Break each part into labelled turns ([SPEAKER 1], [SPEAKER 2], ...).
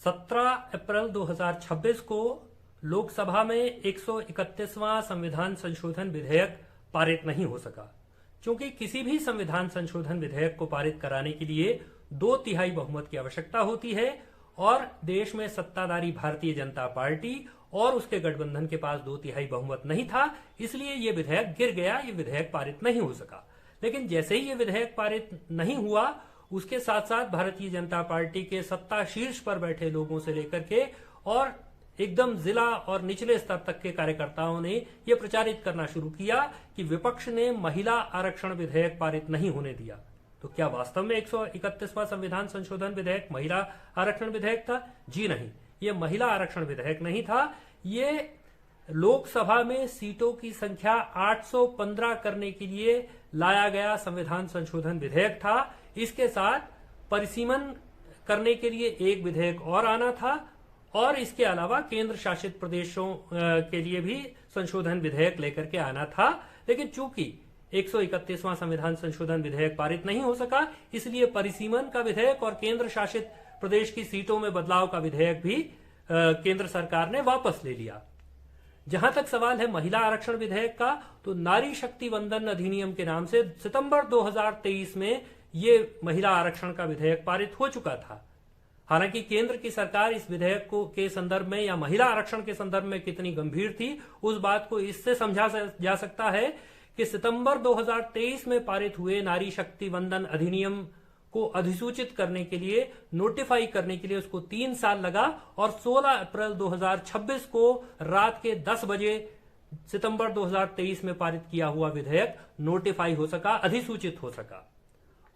[SPEAKER 1] 17 अप्रैल 2026 को लोकसभा में 131वां संविधान संशोधन विधेयक पारित नहीं हो सका, क्योंकि किसी भी संविधान संशोधन विधेयक को पारित कराने के लिए 2/3 बहुमत की आवश्यकता होती है और देश में सत्ताधारी भारतीय जनता पार्टी और उसके गठबंधन के पास 2/3 बहुमत नहीं था, इसलिए ये विधेयक गिर गया, ये विधेयक पारित नहीं हो सका। लेकिन जैसे ही ये विधेयक पारित नहीं हुआ, उसके साथ साथ भारतीय जनता पार्टी के सत्ता शीर्ष पर बैठे लोगों से लेकर के और एकदम जिला और निचले स्तर तक के कार्यकर्ताओं ने यह प्रचारित करना शुरू किया कि विपक्ष ने महिला आरक्षण विधेयक पारित नहीं होने दिया। तो क्या वास्तव में 131वां संविधान संशोधन विधेयक महिला आरक्षण विधेयक था? जी नहीं, ये महिला आरक्षण विधेयक नहीं था। ये लोकसभा में सीटों की संख्या 815 करने के लिए लाया गया संविधान संशोधन विधेयक था। इसके साथ परिसीमन करने के लिए एक विधेयक और आना था और इसके अलावा केंद्र शासित प्रदेशों के लिए भी संशोधन विधेयक लेकर के आना था। लेकिन चूंकि 131वां संविधान संशोधन विधेयक पारित नहीं हो सका, इसलिए परिसीमन का विधेयक और केंद्र शासित प्रदेश की सीटों में बदलाव का विधेयक भी केंद्र सरकार ने वापस ले लिया। जहां तक सवाल है महिला आरक्षण विधेयक का, तो नारी शक्ति वंदन अधिनियम के नाम से सितंबर 2023 में ये महिला आरक्षण का विधेयक पारित हो चुका था। हालांकि केंद्र की सरकार इस विधेयक को के संदर्भ में या महिला आरक्षण के संदर्भ में कितनी गंभीर थी, उस बात को इससे समझा जा सकता है कि सितंबर 2023 में पारित हुए नारी शक्ति वंदन अधिनियम को अधिसूचित करने के लिए, नोटिफाई करने के लिए उसको 3 साल लगा और 16 अप्रैल 2026 को रात के 10 बजे सितंबर 2023 में पारित किया हुआ विधेयक नोटिफाई हो सका, अधिसूचित हो सका।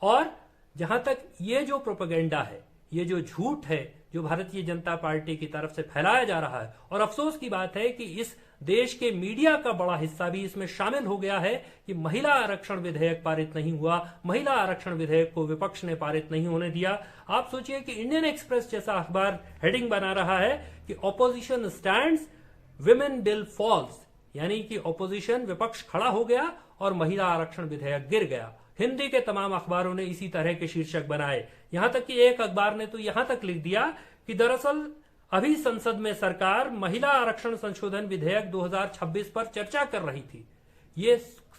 [SPEAKER 1] और जहां तक ये जो प्रोपेगेंडा है, ये जो झूठ है जो भारतीय जनता पार्टी की तरफ से फैलाया जा रहा है, और अफसोस की बात है कि इस देश के मीडिया का बड़ा हिस्सा भी इसमें शामिल हो गया है कि महिला आरक्षण विधेयक पारित नहीं हुआ, महिला आरक्षण विधेयक को विपक्ष ने पारित नहीं होने दिया। आप सोचिए कि इंडियन एक्सप्रेस जैसा अखबार हेडिंग बना रहा है कि opposition stands, women bill falls, यानी कि ऑपोजिशन विपक्ष खड़ा हो गया और महिला आरक्षण विधेयक गिर गया। हिंदी के तमाम अखबारों ने इसी तरह के शीर्षक बनाए। यहां तक कि एक अखबार ने तो यहां तक लिख दिया कि दरअसल अभी संसद में सरकार महिला आरक्षण संशोधन विधेयक 2026 पर चर्चा कर रही थी। ये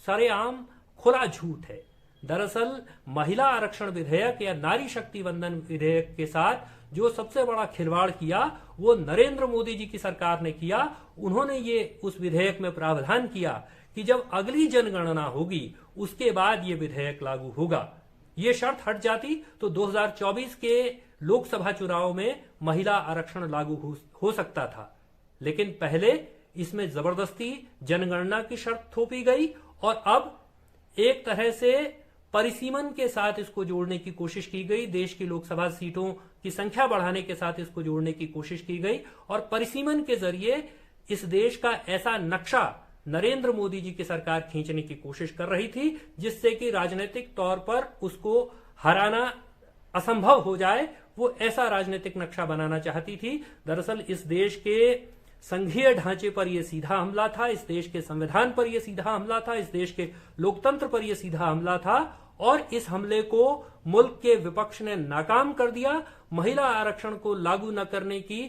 [SPEAKER 1] सरेआम खुला झूठ है। दरअसल महिला आरक्षण विधेयक या नारी शक्ति वंदन विधेयक के साथ जो सबसे बड़ा खिलवाड़ किया वो नरेंद्र मोदी जी की सरकार ने किया। उन्होंने ये उस विधेयक में प्रावधान किया कि जब अगली जनगणना होगी उसके बाद ये विधेयक लागू होगा। ये शर्त हट जाती तो 2024 के लोकसभा चुनाव में महिला आरक्षण लागू हो सकता था, लेकिन पहले इसमें जबरदस्ती जनगणना की शर्त थोपी गई और अब एक तरह से परिसीमन के साथ इसको जोड़ने की कोशिश की गई। देश की लोकसभा सीटों की संख्या बढ़ाने के साथ इसको जोड़ने की कोशिश की गई और परिसीमन के जरिए इस देश का ऐसा नक्शा नरेंद्र मोदी जी की सरकार खींचने की कोशिश कर रही थी जिससे कि राजनीतिक तौर पर उसको हराना असंभव हो जाए। वो ऐसा राजनीतिक नक्शा बनाना चाहती थी। दरअसल इस देश के संघीय ढांचे पर यह सीधा हमला था, इस देश के संविधान पर यह सीधा हमला था, इस देश के लोकतंत्र पर यह सीधा हमला था और इस हमले को मुल्क के विपक्ष ने नाकाम कर दिया। महिला आरक्षण को लागू न करने की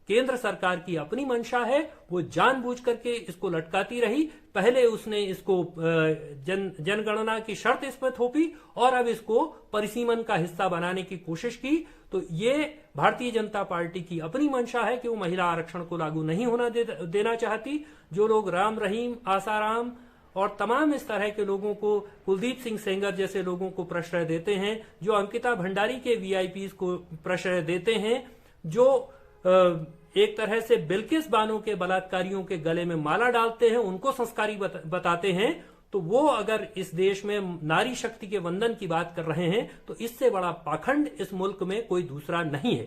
[SPEAKER 1] केंद्र सरकार की अपनी मंशा है, वो जानबूझ करके इसको लटकाती रही। पहले उसने इसको जनगणना की शर्त इसमें थोपी और अब इसको परिसीमन का हिस्सा बनाने की कोशिश की। तो ये भारतीय जनता पार्टी की अपनी मंशा है कि वो महिला आरक्षण को लागू नहीं होना देना चाहती। जो लोग राम रहीम, आसाराम और तमाम इस तरह के लोगों को, कुलदीप सिंह सेंगर जैसे लोगों को प्रश्रय देते हैं, जो अंकिता भंडारी के वीआईपीज को प्रश्रय देते हैं, जो एक तरह से बिल्किस बानो के बलात्कारियों के गले में माला डालते हैं, उनको संस्कारी बताते हैं, तो वो अगर इस देश में नारी शक्ति के वंदन की बात कर रहे हैं तो इससे बड़ा पाखंड इस मुल्क में कोई दूसरा नहीं है।